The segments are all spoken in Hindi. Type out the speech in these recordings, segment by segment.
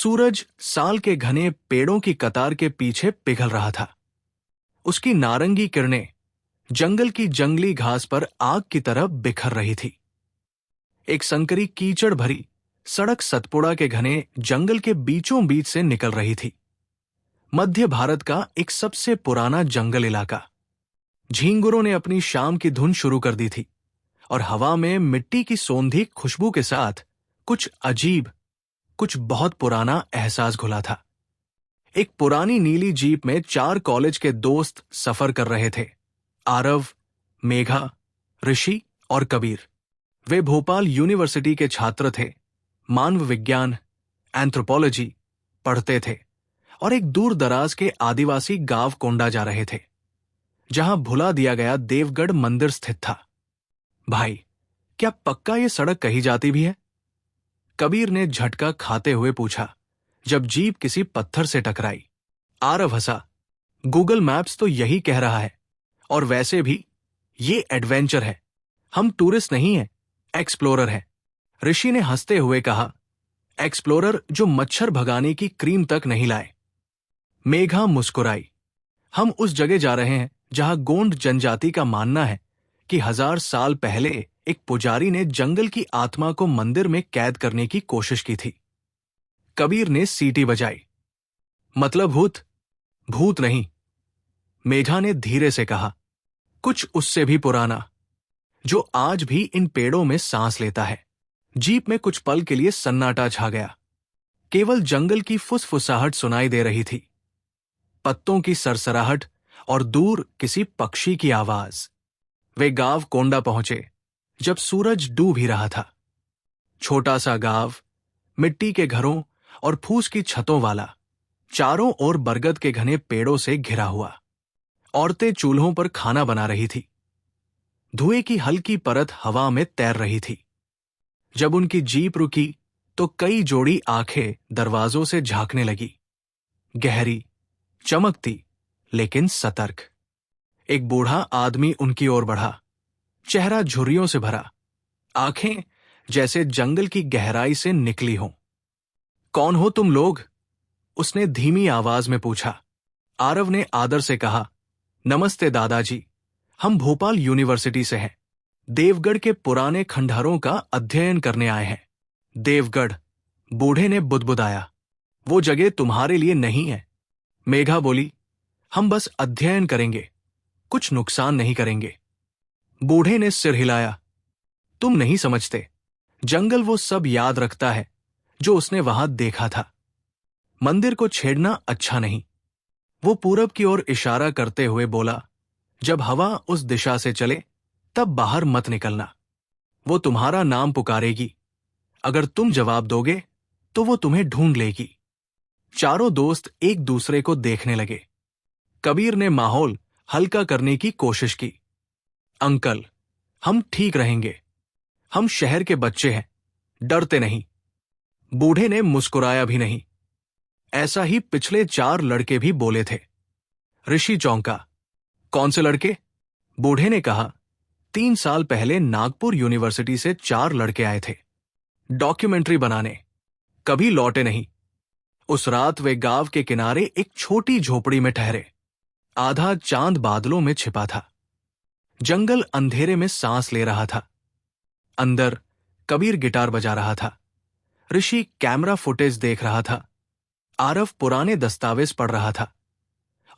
सूरज साल के घने पेड़ों की कतार के पीछे पिघल रहा था। उसकी नारंगी किरणें जंगल की जंगली घास पर आग की तरह बिखर रही थी। एक संकरी कीचड़ भरी सड़क सतपुड़ा के घने जंगल के बीचों बीच से निकल रही थी। मध्य भारत का एक सबसे पुराना जंगल इलाका। झींगुरों ने अपनी शाम की धुन शुरू कर दी थी और हवा में मिट्टी की सौंधी खुशबू के साथ कुछ अजीब, कुछ बहुत पुराना एहसास घुला था। एक पुरानी नीली जीप में 4 कॉलेज के दोस्त सफर कर रहे थे। आरव, मेघा, ऋषि और कबीर। वे भोपाल यूनिवर्सिटी के छात्र थे। मानव विज्ञान, एंथ्रोपोलॉजी पढ़ते थे और एक दूर दराज के आदिवासी गांव कोंडा जा रहे थे, जहां भुला दिया गया देवगढ़ मंदिर स्थित था। भाई, क्या पक्का ये सड़क कही जाती भी है? कबीर ने झटका खाते हुए पूछा जब जीप किसी पत्थर से टकराई। आरव हंसा। गूगल मैप्स तो यही कह रहा है, और वैसे भी ये एडवेंचर है। हम टूरिस्ट नहीं हैं, एक्सप्लोरर हैं। ऋषि ने हंसते हुए कहा, एक्सप्लोरर जो मच्छर भगाने की क्रीम तक नहीं लाए। मेघा मुस्कुराई। हम उस जगह जा रहे हैं जहां गोंड जनजाति का मानना है कि 1000 साल पहले एक पुजारी ने जंगल की आत्मा को मंदिर में कैद करने की कोशिश की थी। कबीर ने सीटी बजाई। मतलब भूत? भूत नहीं, मेघा ने धीरे से कहा, कुछ उससे भी पुराना, जो आज भी इन पेड़ों में सांस लेता है। जीप में कुछ पल के लिए सन्नाटा छा गया। केवल जंगल की फुसफुसाहट सुनाई दे रही थी, पत्तों की सरसराहट और दूर किसी पक्षी की आवाज। वे गांव कोंडा पहुंचे जब सूरज डूब ही रहा था। छोटा सा गांव, मिट्टी के घरों और फूस की छतों वाला, चारों ओर बरगद के घने पेड़ों से घिरा हुआ। औरतें चूल्हों पर खाना बना रही थी। धुएं की हल्की परत हवा में तैर रही थी। जब उनकी जीप रुकी तो कई जोड़ी आंखें दरवाजों से झांकने लगी, गहरी, चमकती लेकिन सतर्क। एक बूढ़ा आदमी उनकी ओर बढ़ा, चेहरा झुर्रियों से भरा, आंखें जैसे जंगल की गहराई से निकली हों। कौन हो तुम लोग? उसने धीमी आवाज में पूछा। आरव ने आदर से कहा, नमस्ते दादाजी, हम भोपाल यूनिवर्सिटी से हैं। देवगढ़ के पुराने खंडहरों का अध्ययन करने आए हैं। देवगढ़, बूढ़े ने बुदबुदाया, वो जगह तुम्हारे लिए नहीं है। मेघा बोली, हम बस अध्ययन करेंगे, कुछ नुकसान नहीं करेंगे। बूढ़े ने सिर हिलाया, तुम नहीं समझते, जंगल वो सब याद रखता है जो उसने वहां देखा था। मंदिर को छेड़ना अच्छा नहीं। वो पूरब की ओर इशारा करते हुए बोला, जब हवा उस दिशा से चले तब बाहर मत निकलना। वो तुम्हारा नाम पुकारेगी। अगर तुम जवाब दोगे तो वो तुम्हें ढूंढ लेगी। चारों दोस्त एक दूसरे को देखने लगे। कबीर ने माहौल हल्का करने की कोशिश की। अंकल, हम ठीक रहेंगे। हम शहर के बच्चे हैं, डरते नहीं। बूढ़े ने मुस्कुराया भी नहीं। ऐसा ही पिछले 4 लड़के भी बोले थे। ऋषि चौंका। कौन से लड़के? बूढ़े ने कहा, 3 साल पहले नागपुर यूनिवर्सिटी से 4 लड़के आए थे, डॉक्यूमेंट्री बनाने। कभी लौटे नहीं। उस रात वे गांव के किनारे एक छोटी झोपड़ी में ठहरे। आधा चांद बादलों में छिपा था। जंगल अंधेरे में सांस ले रहा था। अंदर कबीर गिटार बजा रहा था। ऋषि कैमरा फुटेज देख रहा था। आरव पुराने दस्तावेज पढ़ रहा था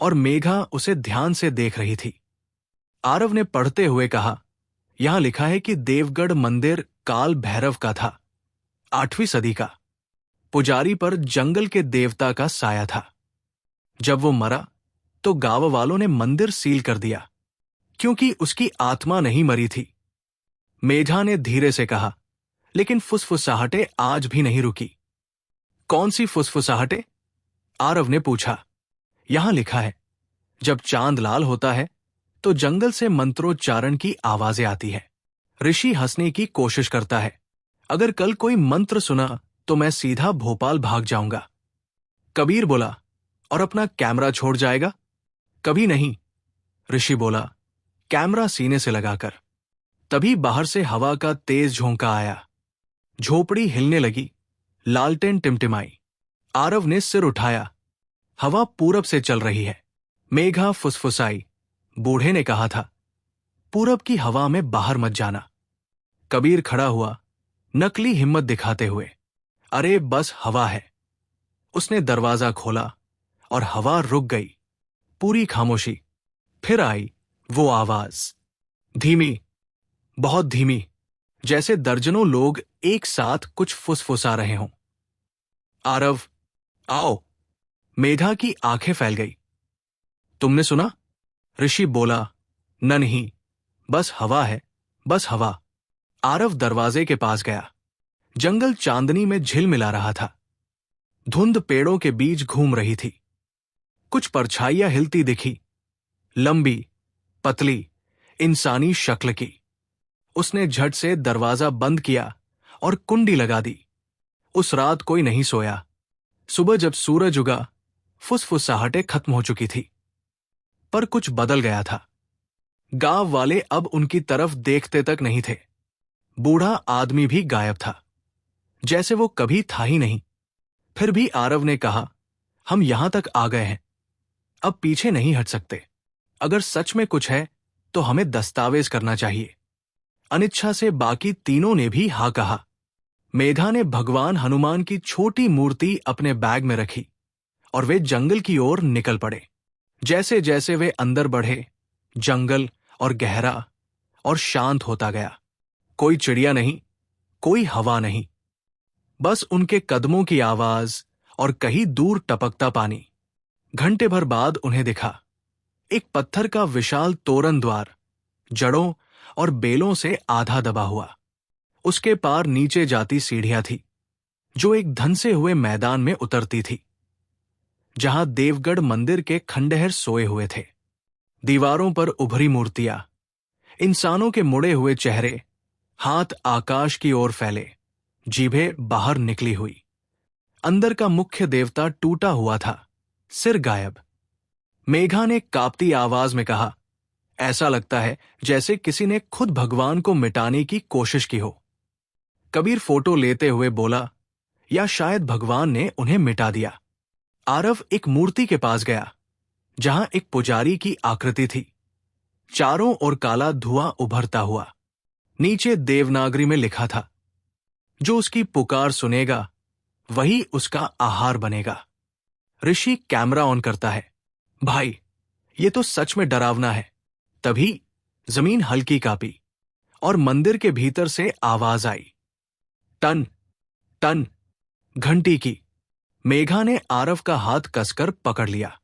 और मेघा उसे ध्यान से देख रही थी। आरव ने पढ़ते हुए कहा, यहां लिखा है कि देवगढ़ मंदिर काल भैरव का था, 8वीं सदी का। पुजारी पर जंगल के देवता का साया था। जब वो मरा तो गांव वालों ने मंदिर सील कर दिया, क्योंकि उसकी आत्मा नहीं मरी थी। मेघा ने धीरे से कहा, लेकिन फुसफुसाहटें आज भी नहीं रुकी। कौन सी फुसफुसाहटें? आरव ने पूछा। यहां लिखा है, जब चांद लाल होता है तो जंगल से मंत्रोच्चारण की आवाजें आती है। ऋषि हंसने की कोशिश करता है। अगर कल कोई मंत्र सुना तो मैं सीधा भोपाल भाग जाऊंगा। कबीर बोला, और अपना कैमरा छोड़ जाएगा? कभी नहीं, ऋषि बोला, कैमरा सीने से लगाकर। तभी बाहर से हवा का तेज झोंका आया। झोपड़ी हिलने लगी, लालटेन टिमटिमाई। आरव ने सिर उठाया। हवा पूरब से चल रही है। मेघा फुसफुसाई। बूढ़े ने कहा था, पूरब की हवा में बाहर मत जाना। कबीर खड़ा हुआ, नकली हिम्मत दिखाते हुए। अरे बस हवा है। उसने दरवाजा खोला और हवा रुक गई। पूरी खामोशी। फिर आई वो आवाज, धीमी, बहुत धीमी, जैसे दर्जनों लोग एक साथ कुछ फुसफुसा रहे हों। आरव, आओ। मेघा की आंखें फैल गई। तुमने सुना? ऋषि बोला, नहीं, बस हवा है, बस हवा। आरव दरवाजे के पास गया। जंगल चांदनी में झिलमिला रहा था। धुंध पेड़ों के बीच घूम रही थी। कुछ परछाइयां हिलती दिखी, लंबी, पतली, इंसानी शक्ल की। उसने झट से दरवाजा बंद किया और कुंडी लगा दी। उस रात कोई नहीं सोया। सुबह जब सूरज उगा, फुसफुसाहटें खत्म हो चुकी थी। पर कुछ बदल गया था। गांव वाले अब उनकी तरफ देखते तक नहीं थे। बूढ़ा आदमी भी गायब था, जैसे वो कभी था ही नहीं। फिर भी आरव ने कहा, हम यहां तक आ गए हैं, अब पीछे नहीं हट सकते। अगर सच में कुछ है तो हमें दस्तावेज करना चाहिए। अनिच्छा से बाकी तीनों ने भी हाँ कहा। मेघा ने भगवान हनुमान की छोटी मूर्ति अपने बैग में रखी और वे जंगल की ओर निकल पड़े। जैसे जैसे वे अंदर बढ़े, जंगल और गहरा और शांत होता गया। कोई चिड़िया नहीं, कोई हवा नहीं, बस उनके कदमों की आवाज और कहीं दूर टपकता पानी। घंटे भर बाद उन्हें दिखा एक पत्थर का विशाल तोरण द्वार, जड़ों और बेलों से आधा दबा हुआ। उसके पार नीचे जाती सीढ़ियां थी, जो एक धंसे हुए मैदान में उतरती थी, जहां देवगढ़ मंदिर के खंडहर सोए हुए थे। दीवारों पर उभरी मूर्तियां, इंसानों के मुड़े हुए चेहरे, हाथ आकाश की ओर फैले, जीभें बाहर निकली हुई। अंदर का मुख्य देवता टूटा हुआ था, सिर गायब। मेघा ने कांपती आवाज में कहा, ऐसा लगता है जैसे किसी ने खुद भगवान को मिटाने की कोशिश की हो। कबीर फोटो लेते हुए बोला, या शायद भगवान ने उन्हें मिटा दिया। आरव एक मूर्ति के पास गया, जहां एक पुजारी की आकृति थी। चारों ओर काला धुआं उभरता हुआ। नीचे देवनागरी में लिखा था, जो उसकी पुकार सुनेगा वही उसका आहार बनेगा। ऋषि कैमरा ऑन करता है। भाई, ये तो सच में डरावना है। तभी जमीन हल्की कांपी और मंदिर के भीतर से आवाज आई, टन टन, घंटी की। मेघा ने आरव का हाथ कसकर पकड़ लिया।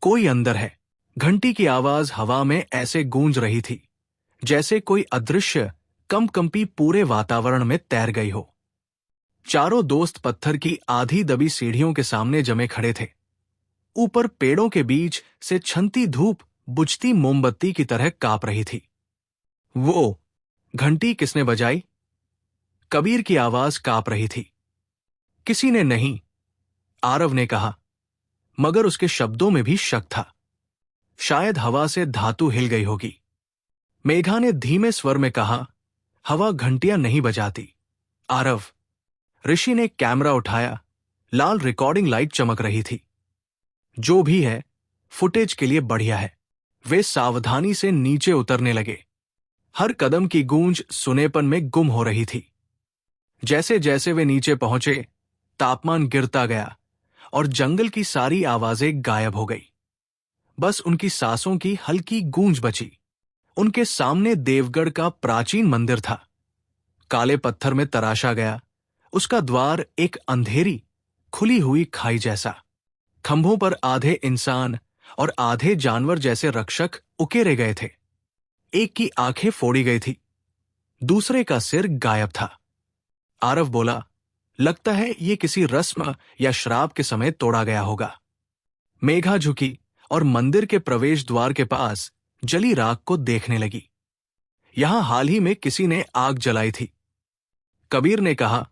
कोई अंदर है। घंटी की आवाज हवा में ऐसे गूंज रही थी जैसे कोई अदृश्य कंपकंपी पूरे वातावरण में तैर गई हो। चारों दोस्त पत्थर की आधी दबी सीढ़ियों के सामने जमे खड़े थे। ऊपर पेड़ों के बीच से छनती धूप बुझती मोमबत्ती की तरह कांप रही थी। वो घंटी किसने बजाई? कबीर की आवाज कांप रही थी। किसी ने नहीं, आरव ने कहा, मगर उसके शब्दों में भी शक था। शायद हवा से धातु हिल गई होगी। मेघा ने धीमे स्वर में कहा, हवा घंटियां नहीं बजाती। आरव। ऋषि ने कैमरा उठाया। लाल रिकॉर्डिंग लाइट चमक रही थी। जो भी है, फुटेज के लिए बढ़िया है। वे सावधानी से नीचे उतरने लगे। हर कदम की गूंज सुनेपन में गुम हो रही थी। जैसे जैसे वे नीचे पहुंचे, तापमान गिरता गया और जंगल की सारी आवाजें गायब हो गई। बस उनकी सांसों की हल्की गूंज बची। उनके सामने देवगढ़ का प्राचीन मंदिर था, काले पत्थर में तराशा गया। उसका द्वार एक अंधेरी, खुली हुई खाई जैसा। खंभों पर आधे इंसान और आधे जानवर जैसे रक्षक उकेरे गए थे। एक की आंखें फोड़ी गई थी, दूसरे का सिर गायब था। आरव बोला, लगता है ये किसी रस्म या श्राप के समय तोड़ा गया होगा। मेघा झुकी और मंदिर के प्रवेश द्वार के पास जली राख को देखने लगी। यहां हाल ही में किसी ने आग जलाई थी। कबीर ने कहा,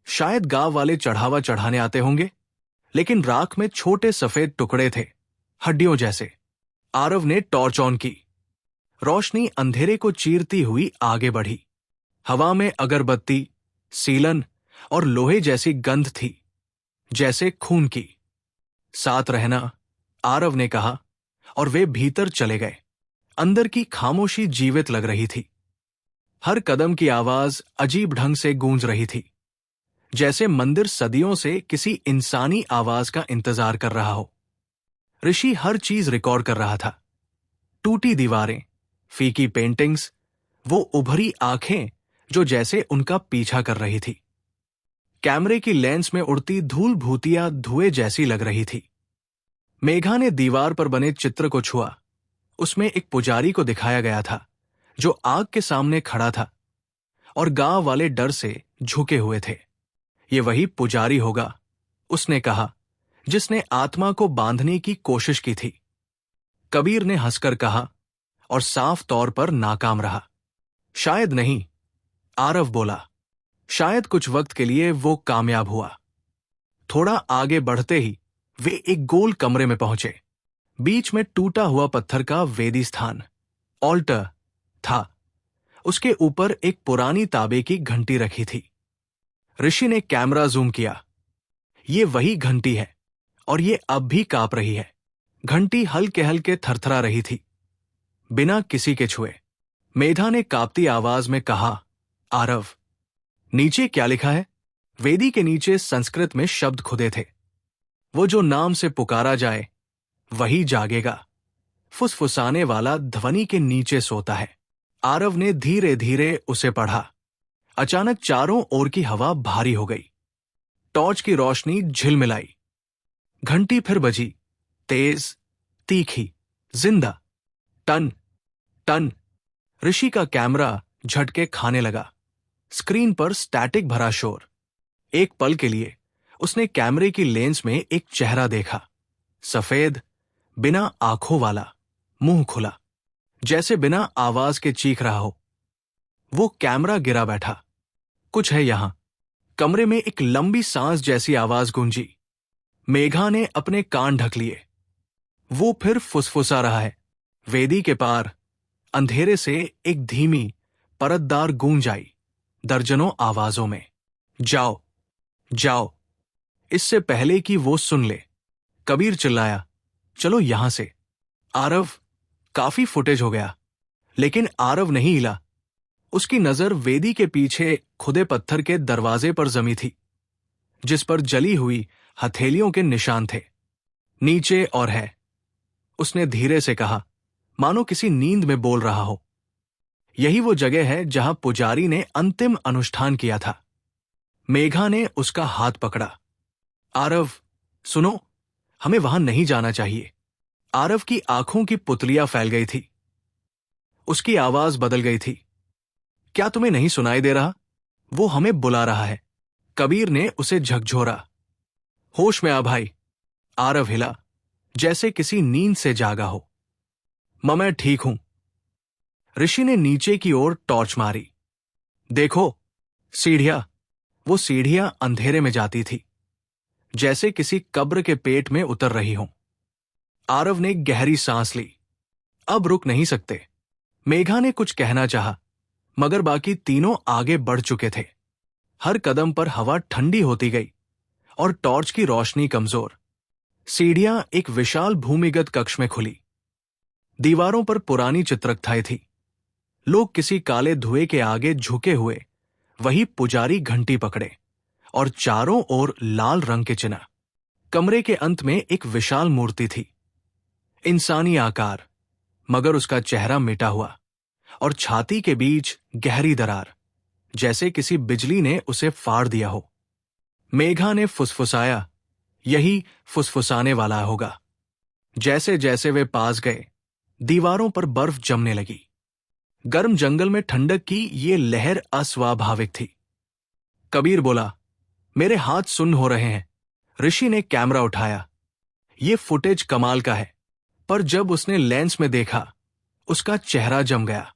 शायद गांव वाले चढ़ावा चढ़ाने आते होंगे, लेकिन राख में छोटे सफेद टुकड़े थे, हड्डियों जैसे। आरव ने टॉर्च ऑन की। रोशनी अंधेरे को चीरती हुई आगे बढ़ी। हवा में अगरबत्ती, सीलन और लोहे जैसी गंध थी, जैसे खून की। साथ रहना, आरव ने कहा, और वे भीतर चले गए। अंदर की खामोशी जीवित लग रही थी। हर कदम की आवाज अजीब ढंग से गूंज रही थी, जैसे मंदिर सदियों से किसी इंसानी आवाज का इंतजार कर रहा हो। ऋषि हर चीज रिकॉर्ड कर रहा था। टूटी दीवारें, फीकी पेंटिंग्स, वो उभरी आंखें जो जैसे उनका पीछा कर रही थी। कैमरे की लेंस में उड़ती धूल भूतिया धुएं जैसी लग रही थी। मेघा ने दीवार पर बने चित्र को छुआ। उसमें एक पुजारी को दिखाया गया था जो आग के सामने खड़ा था और गांव वाले डर से झुके हुए थे। ये वही पुजारी होगा, उसने कहा, जिसने आत्मा को बांधने की कोशिश की थी। कबीर ने हंसकर कहा, और साफ तौर पर नाकाम रहा। शायद नहीं, आरव बोला। शायद कुछ वक्त के लिए वो कामयाब हुआ। थोड़ा आगे बढ़ते ही वे एक गोल कमरे में पहुंचे। बीच में टूटा हुआ पत्थर का वेदी स्थान, ऑल्टर, था। उसके ऊपर एक पुरानी तांबे की घंटी रखी थी। ऋषि ने कैमरा जूम किया। ये वही घंटी है, और ये अब भी कांप रही है। घंटी हल्के हल्के थरथरा रही थी, बिना किसी के छुए। मेधा ने कांपती आवाज में कहा, आरव, नीचे क्या लिखा है? वेदी के नीचे संस्कृत में शब्द खुदे थे। वो जो नाम से पुकारा जाए वही जागेगा। फुसफुसाने वाला ध्वनि के नीचे सोता है। आरव ने धीरे धीरे उसे पढ़ा। अचानक चारों ओर की हवा भारी हो गई। टॉर्च की रोशनी झिलमिलाई। घंटी फिर बजी, तेज, तीखी, जिंदा। Ton ton. ऋषि का कैमरा झटके खाने लगा। स्क्रीन पर स्टैटिक भरा शोर। एक पल के लिए उसने कैमरे की लेंस में एक चेहरा देखा। सफेद, बिना आंखों वाला, मुंह खुला, जैसे बिना आवाज के चीख रहा हो। वो कैमरा गिरा बैठा। कुछ है यहां। कमरे में एक लंबी सांस जैसी आवाज गूंजी। मेघा ने अपने कान ढक लिए। वो फिर फुसफुसा रहा है। वेदी के पार अंधेरे से एक धीमी परतदार गूंज आई, दर्जनों आवाजों में। जाओ, जाओ, इससे पहले कि वो सुन ले। कबीर चिल्लाया, चलो यहां से। आरव, काफी फुटेज हो गया। लेकिन आरव नहीं हिला। उसकी नजर वेदी के पीछे खुदे पत्थर के दरवाजे पर जमी थी, जिस पर जली हुई हथेलियों के निशान थे। नीचे और है, उसने धीरे से कहा, मानो किसी नींद में बोल रहा हो। यही वो जगह है जहां पुजारी ने अंतिम अनुष्ठान किया था। मेघा ने उसका हाथ पकड़ा। आरव, सुनो, हमें वहां नहीं जाना चाहिए। आरव की आंखों की पुतलियां फैल गई थी। उसकी आवाज बदल गई थी। क्या तुम्हें नहीं सुनाई दे रहा? वो हमें बुला रहा है। कबीर ने उसे झकझोरा। होश में आ भाई। आरव हिला, जैसे किसी नींद से जागा हो। मैं ठीक हूं। ऋषि ने नीचे की ओर टॉर्च मारी। देखो, सीढ़ियां। वो सीढ़ियां अंधेरे में जाती थी, जैसे किसी कब्र के पेट में उतर रही हों। आरव ने गहरी सांस ली। अब रुक नहीं सकते। मेघा ने कुछ कहना चाहा, मगर बाकी तीनों आगे बढ़ चुके थे। हर कदम पर हवा ठंडी होती गई और टॉर्च की रोशनी कमजोर। सीढ़ियां एक विशाल भूमिगत कक्ष में खुली। दीवारों पर पुरानी चित्रकथाएं थी। लोग किसी काले धुएं के आगे झुके हुए, वही पुजारी घंटी पकड़े, और चारों ओर लाल रंग के चिन्ह। कमरे के अंत में एक विशाल मूर्ति थी, इंसानी आकार, मगर उसका चेहरा मिटा हुआ, और छाती के बीच गहरी दरार, जैसे किसी बिजली ने उसे फाड़ दिया हो। मेघा ने फुसफुसाया, यही फुसफुसाने वाला होगा। जैसे जैसे वे पास गए, दीवारों पर बर्फ जमने लगी। गर्म जंगल में ठंडक की ये लहर अस्वाभाविक थी। कबीर बोला, मेरे हाथ सुन्न हो रहे हैं। ऋषि ने कैमरा उठाया। ये फुटेज कमाल का है, पर जब उसने लेंस में देखा, उसका चेहरा जम गया।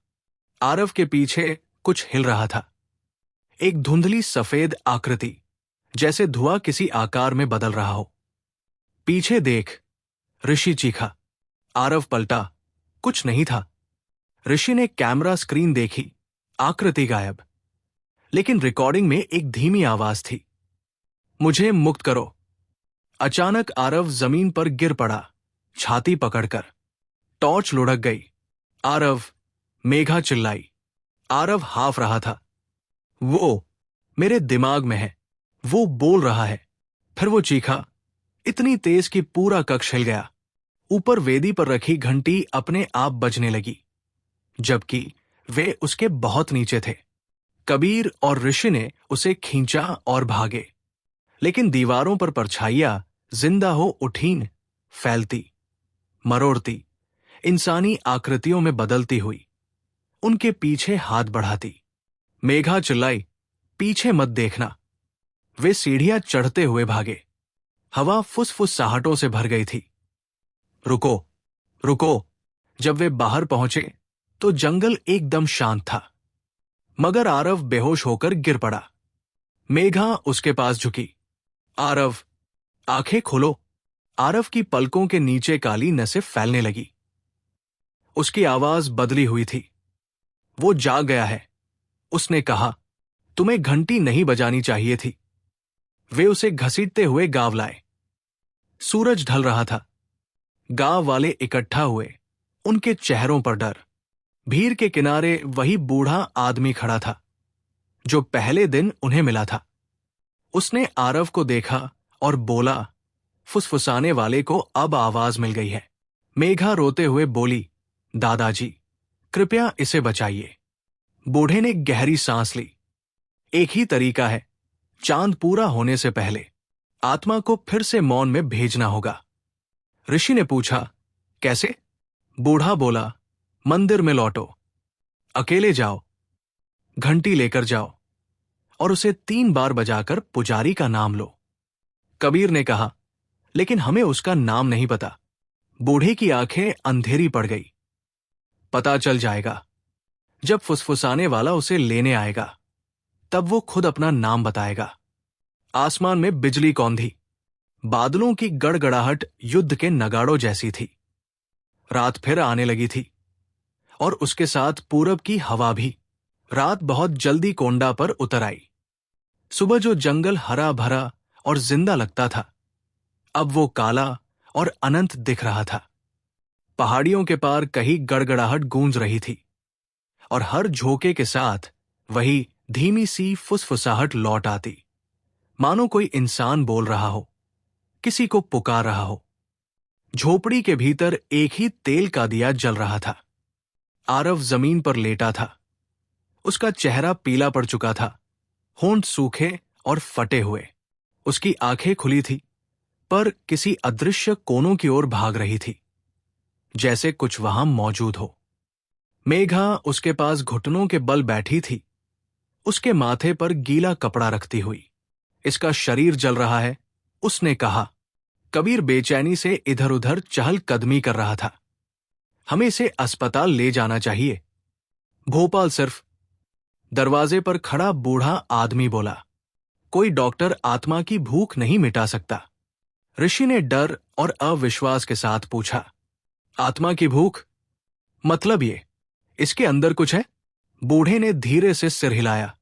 आरव के पीछे कुछ हिल रहा था, एक धुंधली सफेद आकृति, जैसे धुआं किसी आकार में बदल रहा हो। पीछे देख, ऋषि चीखा। आरव पलटा, कुछ नहीं था। ऋषि ने कैमरा स्क्रीन देखी, आकृति गायब। लेकिन रिकॉर्डिंग में एक धीमी आवाज थी, मुझे मुक्त करो। अचानक आरव जमीन पर गिर पड़ा, छाती पकड़कर। टॉर्च लुढ़क गई। आरव! मेघा चिल्लाई। आरव हाफ रहा था। वो मेरे दिमाग में है, वो बोल रहा है। फिर वो चीखा, इतनी तेज कि पूरा कक्ष हिल गया। ऊपर वेदी पर रखी घंटी अपने आप बजने लगी, जबकि वे उसके बहुत नीचे थे। कबीर और ऋषि ने उसे खींचा और भागे, लेकिन दीवारों पर परछाइयां जिंदा हो उठीं, फैलती, मरोड़ती, इंसानी आकृतियों में बदलती हुई, उनके पीछे हाथ बढ़ाती। मेघा चिल्लाई, पीछे मत देखना। वे सीढ़ियां चढ़ते हुए भागे। हवा फुसफुसाहटों से भर गई थी। रुको, रुको। जब वे बाहर पहुंचे तो जंगल एकदम शांत था, मगर आरव बेहोश होकर गिर पड़ा। मेघा उसके पास झुकी। आरव, आंखें खोलो। आरव की पलकों के नीचे काली नसें फैलने लगी। उसकी आवाज बदली हुई थी। वो जाग गया है, उसने कहा। तुम्हें घंटी नहीं बजानी चाहिए थी। वे उसे घसीटते हुए गांव लाए। सूरज ढल रहा था। गांव वाले इकट्ठा हुए, उनके चेहरों पर डर। भीड़ के किनारे वही बूढ़ा आदमी खड़ा था, जो पहले दिन उन्हें मिला था। उसने आरव को देखा और बोला, फुसफुसाने वाले को अब आवाज मिल गई है। मेघा रोते हुए बोली, दादाजी, कृपया इसे बचाइए। बूढ़े ने गहरी सांस ली। एक ही तरीका है, चांद पूरा होने से पहले आत्मा को फिर से मौन में भेजना होगा। ऋषि ने पूछा, कैसे? बूढ़ा बोला, मंदिर में लौटो, अकेले जाओ, घंटी लेकर जाओ और उसे 3 बार बजाकर पुजारी का नाम लो। कबीर ने कहा, लेकिन हमें उसका नाम नहीं पता। बूढ़े की आंखें अंधेरी पड़ गई। पता चल जाएगा, जब फुसफुसाने वाला उसे लेने आएगा, तब वो खुद अपना नाम बताएगा। आसमान में बिजली कौंधी। बादलों की गड़गड़ाहट युद्ध के नगाड़ों जैसी थी। रात फिर आने लगी थी, और उसके साथ पूरब की हवा भी। रात बहुत जल्दी कोंडा पर उतर आई। सुबह जो जंगल हरा भरा और जिंदा लगता था, अब वो काला और अनंत दिख रहा था। पहाड़ियों के पार कहीं गड़गड़ाहट गूंज रही थी, और हर झोंके के साथ वही धीमी सी फुसफुसाहट लौट आती, मानो कोई इंसान बोल रहा हो, किसी को पुकार रहा हो। झोपड़ी के भीतर एक ही तेल का दिया जल रहा था। आरव जमीन पर लेटा था। उसका चेहरा पीला पड़ चुका था, होंठ सूखे और फटे हुए। उसकी आंखें खुली थी, पर किसी अदृश्य कोनों की ओर भाग रही थी, जैसे कुछ वहां मौजूद हो। मेघा उसके पास घुटनों के बल बैठी थी, उसके माथे पर गीला कपड़ा रखती हुई। इसका शरीर जल रहा है, उसने कहा। कबीर बेचैनी से इधर उधर चहल कदमी कर रहा था। हमें इसे अस्पताल ले जाना चाहिए। भोपाल सिर्फ। दरवाजे पर खड़ा बूढ़ा आदमी बोला, कोई डॉक्टर आत्मा की भूख नहीं मिटा सकता। ऋषि ने डर और अविश्वास के साथ पूछा, आत्मा की भूख? मतलब ये, इसके अंदर कुछ है? बूढ़े ने धीरे से सिर हिलाया।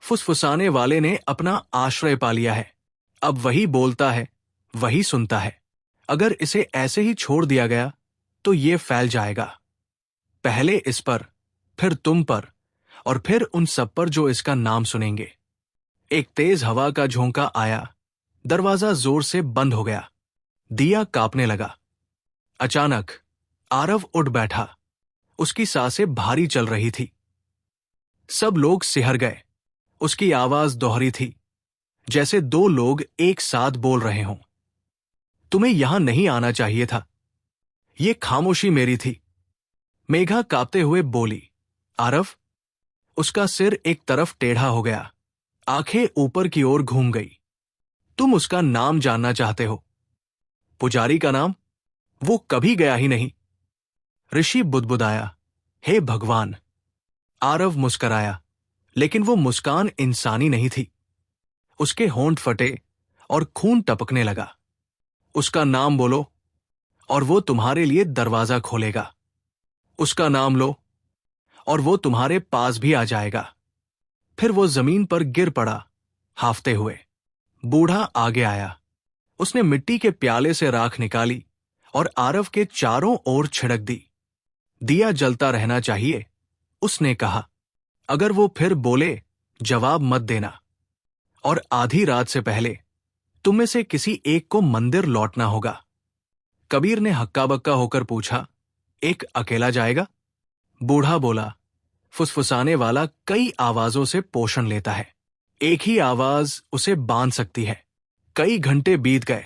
फुसफुसाने वाले ने अपना आश्रय पा लिया है। अब वही बोलता है, वही सुनता है। अगर इसे ऐसे ही छोड़ दिया गया तो ये फैल जाएगा, पहले इस पर, फिर तुम पर, और फिर उन सब पर जो इसका नाम सुनेंगे। एक तेज हवा का झोंका आया। दरवाजा जोर से बंद हो गया। दिया कांपने लगा। अचानक आरव उठ बैठा। उसकी सांसें भारी चल रही थी। सब लोग सिहर गए। उसकी आवाज दोहरी थी, जैसे 2 लोग एक साथ बोल रहे हों। तुम्हें यहां नहीं आना चाहिए था। ये खामोशी मेरी थी। मेघा कांपते हुए बोली, आरव? उसका सिर एक तरफ टेढ़ा हो गया, आंखें ऊपर की ओर घूम गई। तुम उसका नाम जानना चाहते हो? पुजारी का नाम? वो कभी गया ही नहीं। ऋषि बुदबुदाया, हे भगवान। आरव मुस्कराया, लेकिन वो मुस्कान इंसानी नहीं थी। उसके होंठ फटे और खून टपकने लगा। उसका नाम बोलो और वो तुम्हारे लिए दरवाजा खोलेगा। उसका नाम लो और वो तुम्हारे पास भी आ जाएगा। फिर वो जमीन पर गिर पड़ा, हाफते हुए। बूढ़ा आगे आया। उसने मिट्टी के प्याले से राख निकाली और आरव के चारों ओर छिड़क दी। दिया जलता रहना चाहिए, उसने कहा। अगर वो फिर बोले, जवाब मत देना। और आधी रात से पहले तुम में से किसी एक को मंदिर लौटना होगा। कबीर ने हक्का बक्का होकर पूछा, एक अकेला जाएगा? बूढ़ा बोला, फुसफुसाने वाला कई आवाजों से पोषण लेता है, एक ही आवाज उसे बांध सकती है। कई घंटे बीत गए।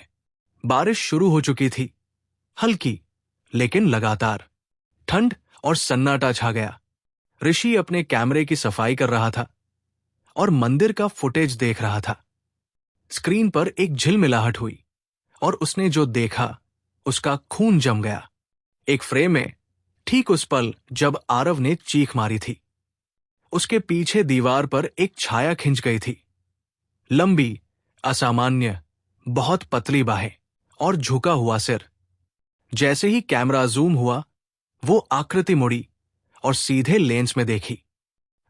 बारिश शुरू हो चुकी थी, हल्की लेकिन लगातार। ठंड और सन्नाटा छा गया। ऋषि अपने कैमरे की सफाई कर रहा था और मंदिर का फुटेज देख रहा था। स्क्रीन पर एक झिलमिलाहट हुई और उसने जो देखा उसका खून जम गया। एक फ्रेम में ठीक उस पल जब आरव ने चीख मारी थी। उसके पीछे दीवार पर एक छाया खिंच गई थी। लंबी, असामान्य, बहुत पतली बाहें और झुका हुआ सिर। जैसे ही कैमरा जूम हुआ, वो आकृति मुड़ी और सीधे लेंस में देखी।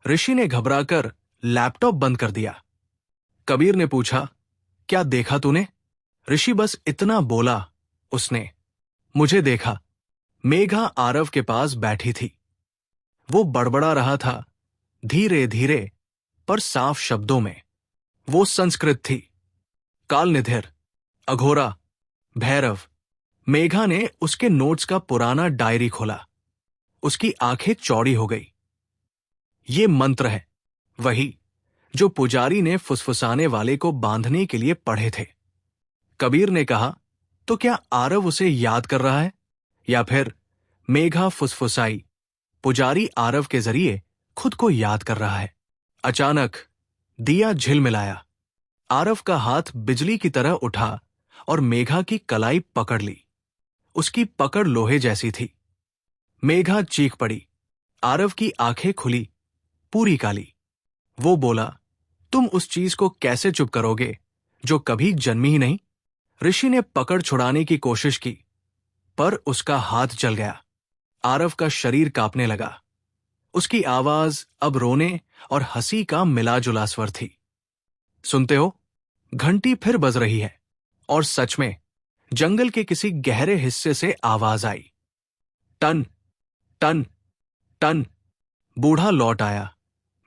ऋषि ने घबराकर लैपटॉप बंद कर दिया। कबीर ने पूछा, क्या देखा तूने? ऋषि बस इतना बोला उसने, मुझे देखा। मेघा आरव के पास बैठी थी। वो बड़बड़ा रहा था, धीरे धीरे पर साफ शब्दों में। वो संस्कृत थी। कालनिधिर, अघोरा, भैरव। मेघा ने उसके नोट्स का पुराना डायरी खोला। उसकी आंखें चौड़ी हो गई। ये मंत्र है, वही जो पुजारी ने फुसफुसाने वाले को बांधने के लिए पढ़े थे। कबीर ने कहा, तो क्या आरव उसे याद कर रहा है? या फिर मेघा फुसफुसाई, पुजारी आरव के जरिए खुद को याद कर रहा है? अचानक दिया झिलमिलाया। आरव का हाथ बिजली की तरह उठा और मेघा की कलाई पकड़ ली। उसकी पकड़ लोहे जैसी थी। मेघा चीख पड़ी। आरव की आंखें खुली, पूरी काली। वो बोला, तुम उस चीज को कैसे चुप करोगे जो कभी जन्मी ही नहीं? ऋषि ने पकड़ छुड़ाने की कोशिश की, पर उसका हाथ जल गया। आरव का शरीर कांपने लगा। उसकी आवाज अब रोने और हंसी का मिला-जुला स्वर थी। सुनते हो? घंटी फिर बज रही है। और सच में जंगल के किसी गहरे हिस्से से आवाज आई, टन टन टन। बूढ़ा लौट आया,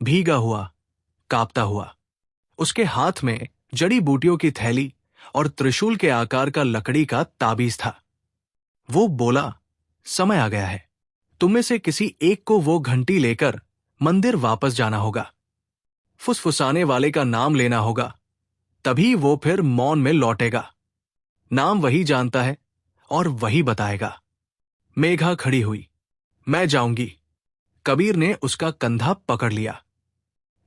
भीगा हुआ, कांपता हुआ। उसके हाथ में जड़ी बूटियों की थैली और त्रिशूल के आकार का लकड़ी का ताबीज था। वो बोला, समय आ गया है। तुम में से किसी एक को वो घंटी लेकर मंदिर वापस जाना होगा। फुसफुसाने वाले का नाम लेना होगा, तभी वो फिर मौन में लौटेगा। नाम वही जानता है और वही बताएगा। मेघा खड़ी हुई, मैं जाऊंगी। कबीर ने उसका कंधा पकड़ लिया।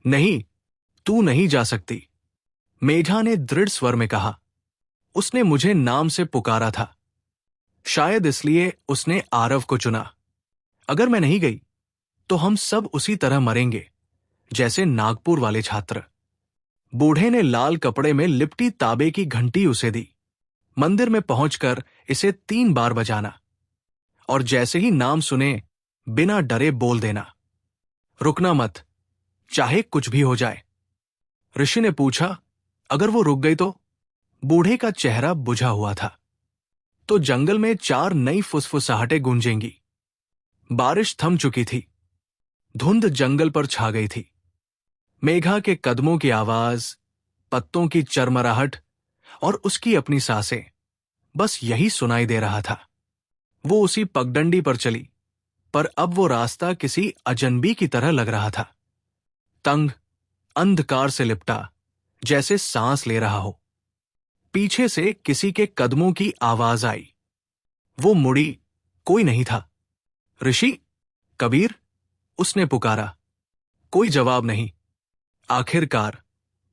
नहीं, तू नहीं जा सकती, मेघा ने दृढ़ स्वर में कहा। उसने मुझे नाम से पुकारा था। शायद इसलिए उसने आरव को चुना। अगर मैं नहीं गई तो हम सब उसी तरह मरेंगे, जैसे नागपुर वाले छात्र। बूढ़े ने लाल कपड़े में लिपटी तांबे की घंटी उसे दी। मंदिर में पहुंचकर इसे 3 बार बजाना, और जैसे ही नाम सुने बिना डरे बोल देना। रुकना मत, चाहे कुछ भी हो जाए। ऋषि ने पूछा, अगर वो रुक गई तो? बूढ़े का चेहरा बुझा हुआ था। तो जंगल में 4 नई फुसफुसाहटें गूंजेंगी। बारिश थम चुकी थी। धुंध जंगल पर छा गई थी। मेघा के कदमों की आवाज, पत्तों की चरमराहट और उसकी अपनी सांसें, बस यही सुनाई दे रहा था। वो उसी पगडंडी पर चली, पर अब वो रास्ता किसी अजनबी की तरह लग रहा था। तंग, अंधकार से लिपटा, जैसे सांस ले रहा हो। पीछे से किसी के कदमों की आवाज आई। वो मुड़ी, कोई नहीं था। ऋषि, कबीर, उसने पुकारा। कोई जवाब नहीं। आखिरकार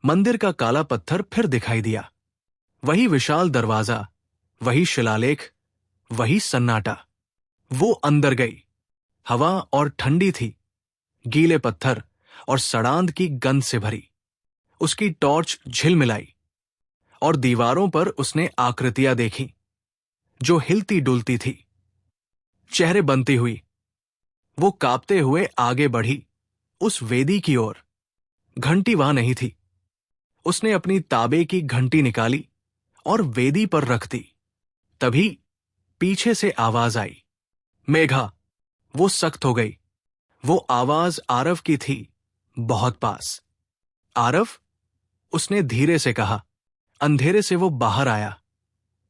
मंदिर का काला पत्थर फिर दिखाई दिया। वही विशाल दरवाजा, वही शिलालेख, वही सन्नाटा। वो अंदर गई। हवा और ठंडी थी, गीले पत्थर और सड़ांध की गंध से भरी। उसकी टॉर्च झिलमिलाई और दीवारों पर उसने आकृतियां देखी, जो हिलती डुलती थी, चेहरे बनती हुई। वो कांपते हुए आगे बढ़ी, उस वेदी की ओर। घंटी वहां नहीं थी। उसने अपनी तांबे की घंटी निकाली और वेदी पर रख दी। तभी पीछे से आवाज आई, मेघा। वो सख्त हो गई। वो आवाज आरव की थी, बहुत पास। आरव, उसने धीरे से कहा। अंधेरे से वो बाहर आया,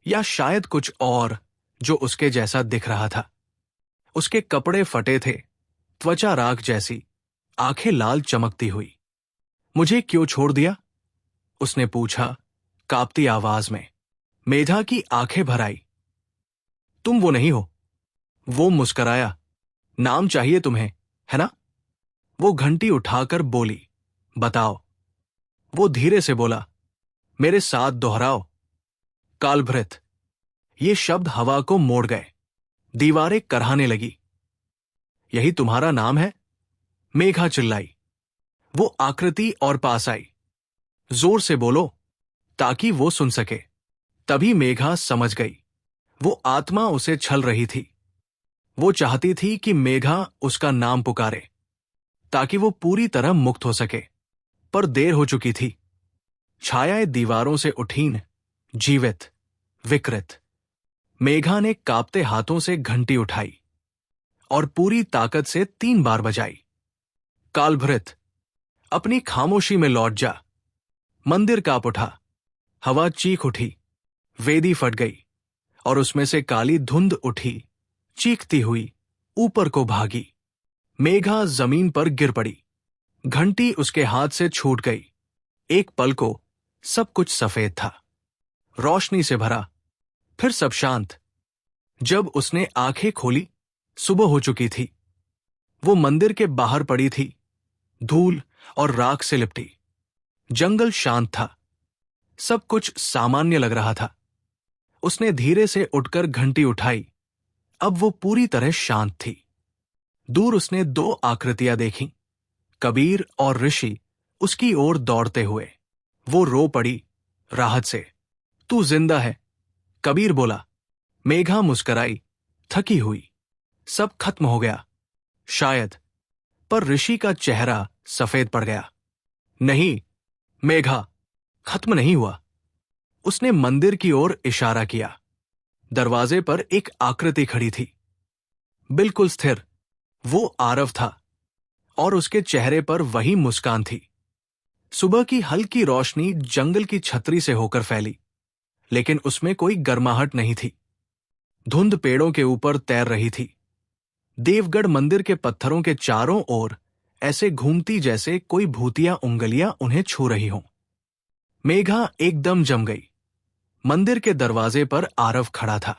या शायद कुछ और जो उसके जैसा दिख रहा था। उसके कपड़े फटे थे, त्वचा राख जैसी, आंखें लाल चमकती हुई। मुझे क्यों छोड़ दिया? उसने पूछा कांपती आवाज में। मेधा की आंखें भर आई। तुम वो नहीं हो। वो मुस्कराया। नाम चाहिए तुम्हें, है ना? वो घंटी उठाकर बोली, बताओ। वो धीरे से बोला, मेरे साथ दोहराओ। कालभृत। ये शब्द हवा को मोड़ गए। दीवारें करहाने लगी। यही तुम्हारा नाम है? मेघा चिल्लाई। वो आकृति और पास आई। जोर से बोलो, ताकि वो सुन सके। तभी मेघा समझ गई। वो आत्मा उसे छल रही थी। वो चाहती थी कि मेघा उसका नाम पुकारे, ताकि वो पूरी तरह मुक्त हो सके। पर देर हो चुकी थी। छायाएं दीवारों से उठीं, जीवित, विकृत। मेघा ने कांपते हाथों से घंटी उठाई और पूरी ताकत से 3 बार बजाई। कालभृत, अपनी खामोशी में लौट जा। मंदिर कांप उठा। हवा चीख उठी। वेदी फट गई और उसमें से काली धुंध उठी, चीखती हुई ऊपर को भागी। मेघा जमीन पर गिर पड़ी। घंटी उसके हाथ से छूट गई। एक पल को सब कुछ सफेद था, रोशनी से भरा। फिर सब शांत। जब उसने आंखें खोली, सुबह हो चुकी थी। वो मंदिर के बाहर पड़ी थी, धूल और राख से लिपटी। जंगल शांत था। सब कुछ सामान्य लग रहा था। उसने धीरे से उठकर घंटी उठाई। अब वो पूरी तरह शांत थी। दूर उसने 2 आकृतियां देखीं, कबीर और ऋषि उसकी ओर दौड़ते हुए। वो रो पड़ी राहत से। तू जिंदा है, कबीर बोला। मेघा मुस्कराई, थकी हुई। सब खत्म हो गया शायद। पर ऋषि का चेहरा सफेद पड़ गया। नहीं मेघा, खत्म नहीं हुआ। उसने मंदिर की ओर इशारा किया। दरवाजे पर एक आकृति खड़ी थी, बिल्कुल स्थिर। वो आरव था और उसके चेहरे पर वही मुस्कान थी। सुबह की हल्की रोशनी जंगल की छतरी से होकर फैली, लेकिन उसमें कोई गर्माहट नहीं थी। धुंध पेड़ों के ऊपर तैर रही थी। देवगढ़ मंदिर के पत्थरों के चारों ओर ऐसे घूमती जैसे कोई भूतिया उंगलियां उन्हें छू रही हों। मेघा एकदम जम गई। मंदिर के दरवाजे पर आरव खड़ा था।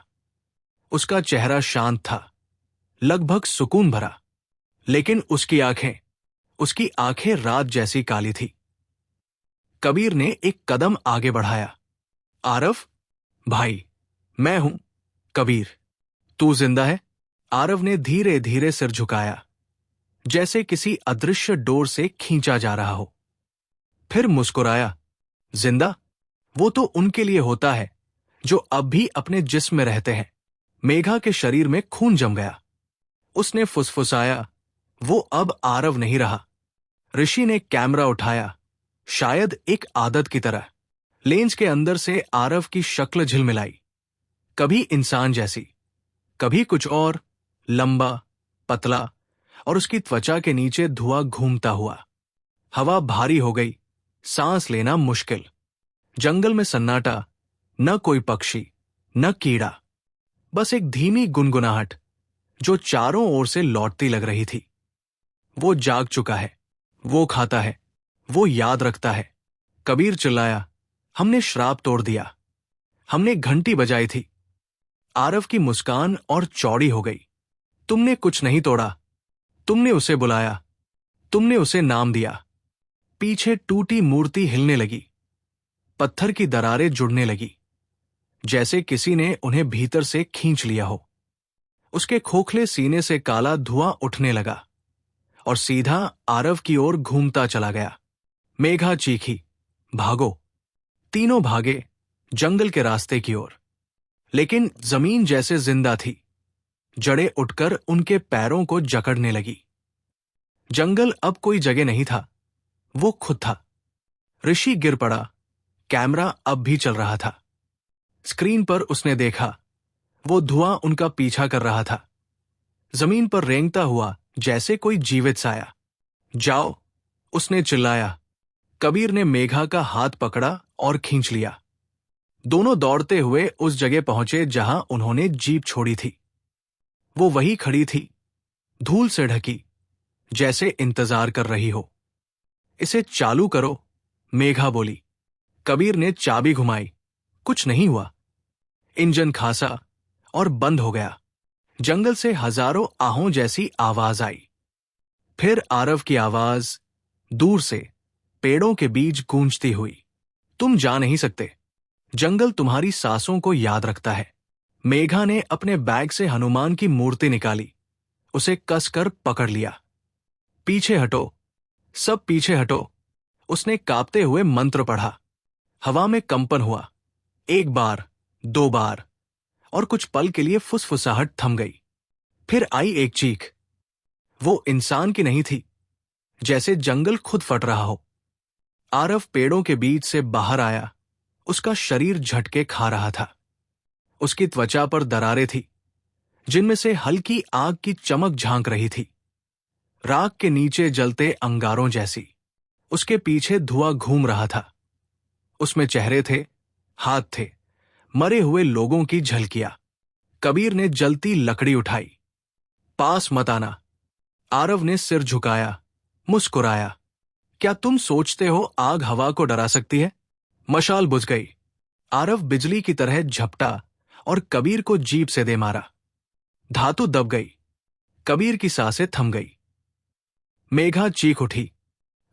उसका चेहरा शांत था, लगभग सुकून भरा। लेकिन उसकी आंखें रात जैसी काली थी। कबीर ने एक कदम आगे बढ़ाया। आरव, भाई, मैं हूं कबीर। तू जिंदा है? आरव ने धीरे धीरे सिर झुकाया, जैसे किसी अदृश्य डोर से खींचा जा रहा हो। फिर मुस्कुराया। जिंदा? वो तो उनके लिए होता है जो अब भी अपने जिस्म में रहते हैं। मेघा के शरीर में खून जम गया। उसने फुसफुसाया, वो अब आरव नहीं रहा। ऋषि ने कैमरा उठाया, शायद एक आदत की तरह। लेंस के अंदर से आरव की शक्ल झिलमिलाई, कभी इंसान जैसी, कभी कुछ और, लंबा, पतला, और उसकी त्वचा के नीचे धुआं घूमता हुआ। हवा भारी हो गई, सांस लेना मुश्किल। जंगल में सन्नाटा, न कोई पक्षी, न कीड़ा, बस एक धीमी गुनगुनाहट जो चारों ओर से लौटती लग रही थी। वो जाग चुका है, वो खाता है, वो याद रखता है। कबीर चिल्लाया, हमने श्राप तोड़ दिया, हमने घंटी बजाई थी। आरव की मुस्कान और चौड़ी हो गई। तुमने कुछ नहीं तोड़ा, तुमने उसे बुलाया, तुमने उसे नाम दिया। पीछे टूटी मूर्ति हिलने लगी, पत्थर की दरारें जुड़ने लगी, जैसे किसी ने उन्हें भीतर से खींच लिया हो। उसके खोखले सीने से काला धुआं उठने लगा और सीधा आरव की ओर घूमता चला गया। मेघा चीखी, भागो! तीनों भागे जंगल के रास्ते की ओर। लेकिन जमीन जैसे जिंदा थी, जड़ें उठकर उनके पैरों को जकड़ने लगी। जंगल अब कोई जगह नहीं था, वो खुद था। ऋषि गिर पड़ा। कैमरा अब भी चल रहा था। स्क्रीन पर उसने देखा, वो धुआं उनका पीछा कर रहा था, जमीन पर रेंगता हुआ जैसे कोई जीवित साया। जाओ, उसने चिल्लाया। कबीर ने मेघा का हाथ पकड़ा और खींच लिया। दोनों दौड़ते हुए उस जगह पहुंचे जहां उन्होंने जीप छोड़ी थी। वो वही खड़ी थी, धूल से ढकी, जैसे इंतजार कर रही हो। इसे चालू करो, मेघा बोली। कबीर ने चाबी घुमाई, कुछ नहीं हुआ। इंजन खासा और बंद हो गया। जंगल से हजारों आहों जैसी आवाज आई। फिर आरव की आवाज, दूर से, पेड़ों के बीच गूंजती हुई। तुम जा नहीं सकते, जंगल तुम्हारी सांसों को याद रखता है। मेघा ने अपने बैग से हनुमान की मूर्ति निकाली, उसे कसकर पकड़ लिया। पीछे हटो, सब पीछे हटो। उसने कांपते हुए मंत्र पढ़ा। हवा में कंपन हुआ, एक बार, दो बार, और कुछ पल के लिए फुसफुसाहट थम गई। फिर आई एक चीख। वो इंसान की नहीं थी, जैसे जंगल खुद फट रहा हो। आरव पेड़ों के बीच से बाहर आया। उसका शरीर झटके खा रहा था। उसकी त्वचा पर दरारें थी, जिनमें से हल्की आग की चमक झांक रही थी, राख के नीचे जलते अंगारों जैसी। उसके पीछे धुआं घूम रहा था। उसमें चेहरे थे, हाथ थे, मरे हुए लोगों की झलकियां। कबीर ने जलती लकड़ी उठाई। पास मत आना। आरव ने सिर झुकाया, मुस्कुराया। क्या तुम सोचते हो आग हवा को डरा सकती है? मशाल बुझ गई। आरव बिजली की तरह झपटा और कबीर को जीप से दे मारा। धातु दब गई। कबीर की सांसें थम गई। मेघा चीख उठी।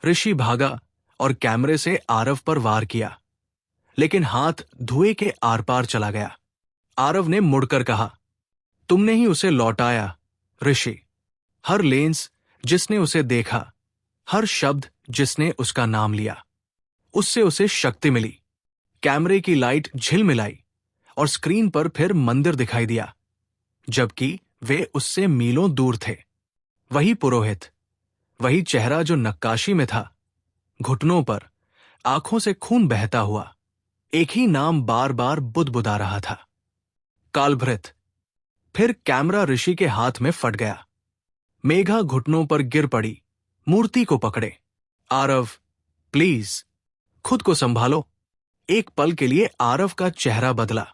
ऋषि भागा और कैमरे से आरव पर वार किया, लेकिन हाथ धुएं के आर पार चला गया। आरव ने मुड़कर कहा, तुमने ही उसे लौटाया, ऋषि। हर लेंस जिसने उसे देखा, हर शब्द जिसने उसका नाम लिया, उससे उसे शक्ति मिली। कैमरे की लाइट झिलमिलाई और स्क्रीन पर फिर मंदिर दिखाई दिया, जबकि वे उससे मीलों दूर थे। वही पुरोहित, वही चेहरा जो नक्काशी में था, घुटनों पर, आंखों से खून बहता हुआ। एक ही नाम बार बार बुदबुदा रहा था, कालभृत। फिर कैमरा ऋषि के हाथ में फट गया। मेघा घुटनों पर गिर पड़ी, मूर्ति को पकड़े। आरव, प्लीज, खुद को संभालो। एक पल के लिए आरव का चेहरा बदला।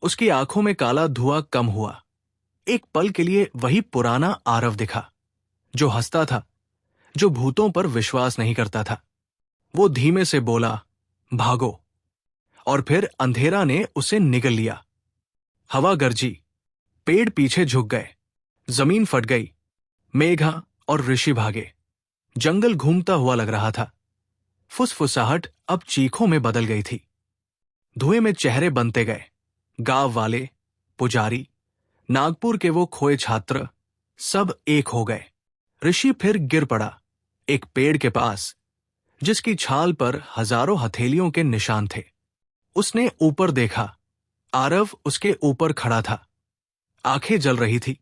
उसकी आंखों में काला धुआं कम हुआ। एक पल के लिए वही पुराना आरव दिखा, जो हंसता था, जो भूतों पर विश्वास नहीं करता था। वो धीमे से बोला, भागो। और फिर अंधेरा ने उसे निगल लिया। हवा गरजी, पेड़ पीछे झुक गए, जमीन फट गई। मेघा और ऋषि भागे। जंगल घूमता हुआ लग रहा था। फुसफुसाहट अब चीखों में बदल गई थी। धुएं में चेहरे बनते गए। गांव वाले, पुजारी, नागपुर के वो खोए छात्र, सब एक हो गए। ऋषि फिर गिर पड़ा, एक पेड़ के पास, जिसकी छाल पर हजारों हथेलियों के निशान थे। उसने ऊपर देखा। आरव उसके ऊपर खड़ा था। आंखें जल रही थी,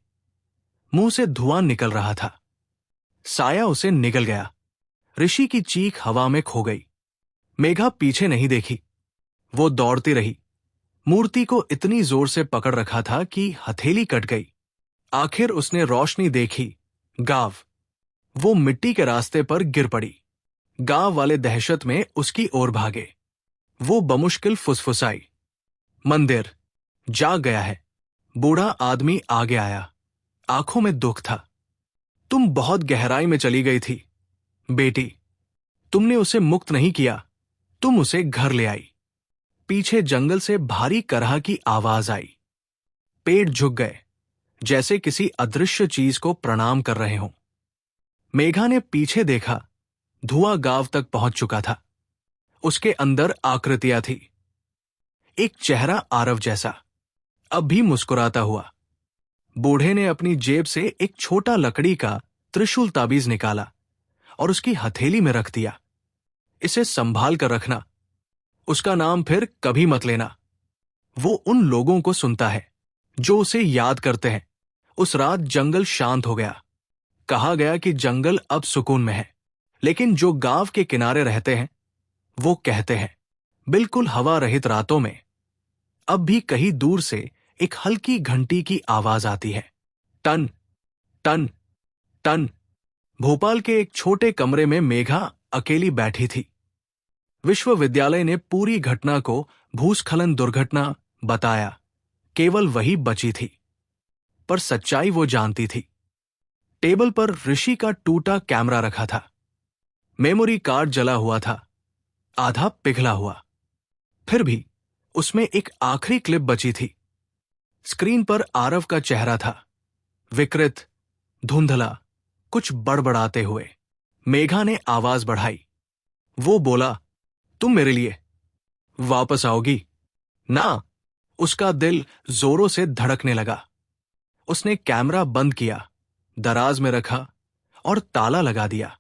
मुंह से धुआं निकल रहा था। साया उसे निगल गया। ऋषि की चीख हवा में खो गई। मेघा पीछे नहीं देखी। वो दौड़ती रही। मूर्ति को इतनी जोर से पकड़ रखा था कि हथेली कट गई। आखिर उसने रोशनी देखी। गांव। वो मिट्टी के रास्ते पर गिर पड़ी। गांव वाले दहशत में उसकी ओर भागे। वो बमुश्किल फुसफुसाई, मंदिर जाग गया है। बूढ़ा आदमी आगे आया, आंखों में दुख था। तुम बहुत गहराई में चली गई थी, बेटी। तुमने उसे मुक्त नहीं किया, तुम उसे घर ले आई। पीछे जंगल से भारी करहा की आवाज आई। पेड़ झुक गए, जैसे किसी अदृश्य चीज को प्रणाम कर रहे हों। मेघा ने पीछे देखा। धुआं गांव तक पहुंच चुका था। उसके अंदर आकृतियां थी। एक चेहरा आरव जैसा, अब भी मुस्कुराता हुआ। बूढ़े ने अपनी जेब से एक छोटा लकड़ी का त्रिशूल ताबीज निकाला और उसकी हथेली में रख दिया। इसे संभाल कर रखना, उसका नाम फिर कभी मत लेना। वो उन लोगों को सुनता है जो उसे याद करते हैं। उस रात जंगल शांत हो गया। कहा गया कि जंगल अब सुकून में है, लेकिन जो गांव के किनारे रहते हैं, वो कहते हैं, बिल्कुल हवा रहित रातों में अब भी कहीं दूर से एक हल्की घंटी की आवाज आती है। Ton ton ton. भोपाल के एक छोटे कमरे में मेघा अकेली बैठी थी। विश्वविद्यालय ने पूरी घटना को भूस्खलन दुर्घटना बताया, केवल वही बची थी। पर सच्चाई वो जानती थी। टेबल पर ऋषि का टूटा कैमरा रखा था। मेमोरी कार्ड जला हुआ था, आधा पिघला हुआ। फिर भी उसमें एक आखिरी क्लिप बची थी। स्क्रीन पर आरव का चेहरा था, विकृत, धुंधला, कुछ बड़बड़ाते हुए। मेघा ने आवाज बढ़ाई। वो बोला, तुम मेरे लिए वापस आओगी ना? उसका दिल जोरों से धड़कने लगा। उसने कैमरा बंद किया, दराज में रखा और ताला लगा दिया।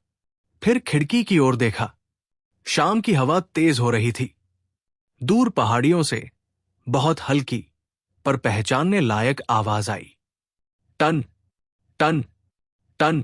फिर खिड़की की ओर देखा। शाम की हवा तेज हो रही थी। दूर पहाड़ियों से बहुत हल्की पर पहचानने लायक आवाज आई। Ton ton ton.